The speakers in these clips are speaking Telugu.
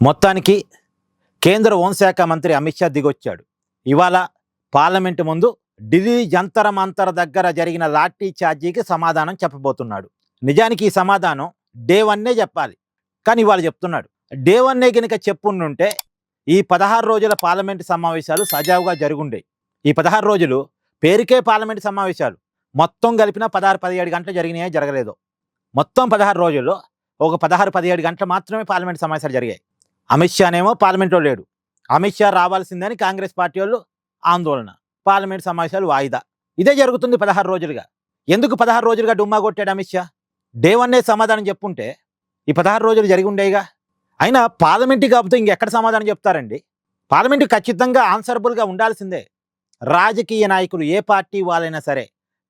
మొత్తానికి కేంద్ర హోంశాఖ మంత్రి అమిత్ షా దిగొచ్చాడు. ఇవాళ పార్లమెంటు ముందు ఢిల్లీ జంతర్ మంతర్ దగ్గర జరిగిన లాఠీ చార్జీకి సమాధానం చెప్పబోతున్నాడు. నిజానికి ఈ సమాధానం డే వన్నే చెప్పాలి, కానీ ఇవాళ చెప్తున్నాడు. డే వన్నే కనుక చెప్పుండుంటే ఈ 16 రోజుల పార్లమెంటు సమావేశాలు సజావుగా జరుగుండేవి. ఈ 16 రోజులు పేరుకే పార్లమెంటు సమావేశాలు, మొత్తం కలిపిన 16-17 గంటలు జరిగినాయో జరగలేదో. మొత్తం 16 రోజుల్లో ఒక 16-17 గంటలు మాత్రమే పార్లమెంటు సమావేశాలు జరిగాయి. అమిత్ షానేమో పార్లమెంట్లో లేడు. అమిత్ షా రావాల్సిందని కాంగ్రెస్ పార్టీ వాళ్ళు ఆందోళన, పార్లమెంట్ సమావేశాలు వాయిదా. ఇదే జరుగుతుంది 16 రోజులుగా. ఎందుకు 16 రోజులుగా డుమ్మా కొట్టాడు అమిత్ షా? డే వన్నే సమాధానం చెప్పుంటే ఈ 16 రోజులు జరిగి ఉండేగా. అయినా పార్లమెంటు కాకపోతే ఇంకెక్కడ సమాధానం చెప్తారండి? పార్లమెంటు ఖచ్చితంగా ఆన్సరబుల్గా ఉండాల్సిందే. రాజకీయ నాయకులు ఏ పార్టీ వాళ్ళైనా సరే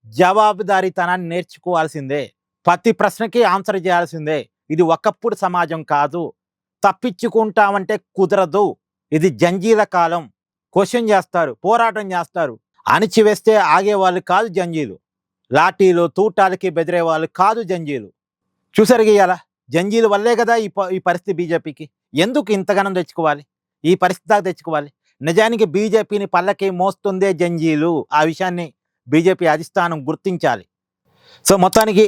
జవాబుదారీతనాన్ని నేర్చుకోవాల్సిందే. ప్రతి ప్రశ్నకి ఆన్సర్ చేయాల్సిందే. ఇది ఒకప్పుడు సమాజం కాదు. తప్పించుకుంటామంటే కుదరదు. ఇది జంజీల కాలం. క్వశ్చన్ చేస్తారు, పోరాటం చేస్తారు. అణిచివేస్తే ఆగేవాళ్ళు కాదు జంజీలు. లాఠీలు తూటాలకి బెదిరే వాళ్ళు కాదు జంజీలు. చూసారు గీయాల జంజీల వల్లే కదా ఈ పరిస్థితి బీజేపీకి. ఎందుకు ఇంతగానం తెచ్చుకోవాలి? ఈ పరిస్థితి దాకా తెచ్చుకోవాలి. నిజానికి బీజేపీని పల్లకి మోస్తుందే జంజీలు. ఆ విషయాన్ని బీజేపీ అధిష్టానం గుర్తించాలి. సో మొత్తానికి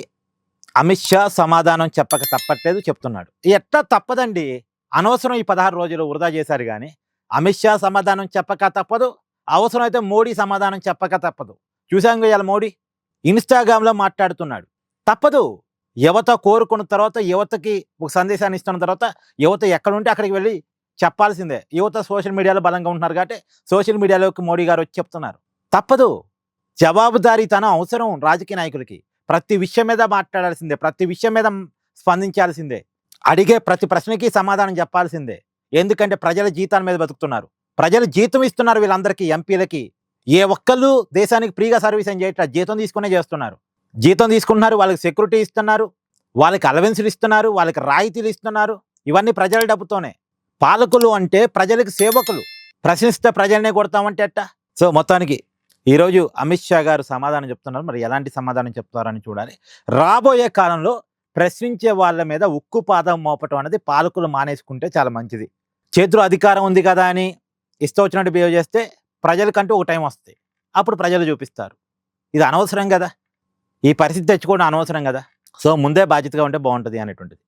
అమిత్ షా సమాధానం చెప్పక తప్పట్లేదు, చెప్తున్నాడు. ఎట్లా తప్పదండి? అనవసరం ఈ 16 రోజులు వృధా చేశారు. కానీ అమిత్ షా సమాధానం చెప్పక తప్పదు, అవసరమైతే మోడీ సమాధానం చెప్పక తప్పదు. చూసాం ఇవాళ మోడీ ఇన్స్టాగ్రామ్లో మాట్లాడుతున్నాడు. తప్పదు. యువత కోరుకున్న తర్వాత, యువతకి ఒక సందేశాన్ని ఇస్తున్న తర్వాత యువత ఎక్కడుంటే అక్కడికి వెళ్ళి చెప్పాల్సిందే. యువత సోషల్ మీడియాలో బలంగా ఉంటున్నారు కాబట్టి సోషల్ మీడియాలోకి మోడీ గారు వచ్చి చెప్తున్నారు. తప్పదు. జవాబుదారీతనం అవసరం రాజకీయ నాయకులకి. ప్రతి విషయం మీద మాట్లాడాల్సిందే, ప్రతి విషయం మీద స్పందించాల్సిందే, అడిగే ప్రతి ప్రశ్నకి సమాధానం చెప్పాల్సిందే. ఎందుకంటే ప్రజల జీతాల మీద బతుకుతున్నారు. ప్రజలు జీతం ఇస్తున్నారు వీళ్ళందరికీ, ఎంపీలకి. ఏ ఒక్కళ్ళు దేశానికి ఫ్రీగా సర్వీస్ అని చేయట్లా, జీతం తీసుకునే చేస్తున్నారు. జీతం తీసుకుంటున్నారు, వాళ్ళకి సెక్యూరిటీ ఇస్తున్నారు, వాళ్ళకి అలవెన్సులు ఇస్తున్నారు, వాళ్ళకి రాయితీలు ఇస్తున్నారు. ఇవన్నీ ప్రజల డబ్బుతోనే. పాలకులు అంటే ప్రజలకు సేవకులు. ప్రశ్నిస్తే ప్రజలనే కొడతామంటే ఎట్టా? సో మొత్తానికి ఈరోజు అమిత్ షా గారు సమాధానం చెప్తున్నారు. మరి ఎలాంటి సమాధానం చెప్తారని చూడాలి. రాబోయే కాలంలో ప్రశ్నించే వాళ్ళ మీద ఉక్కు పాదం మోపటం అనేది పాలకులు మానేసుకుంటే చాలా మంచిది. చేతిలో అధికారం ఉంది కదా అని ఇష్టం వచ్చినట్టు బిహేవ్ చేస్తే ప్రజలకంటూ ఒక టైం వస్తుంది, అప్పుడు ప్రజలు చూపిస్తారు. ఇది అనవసరం కదా, ఈ పరిస్థితి తెచ్చుకోవడం అనవసరం కదా. సో ముందే బాధ్యతగా ఉంటే బాగుంటుంది అనేటువంటిది.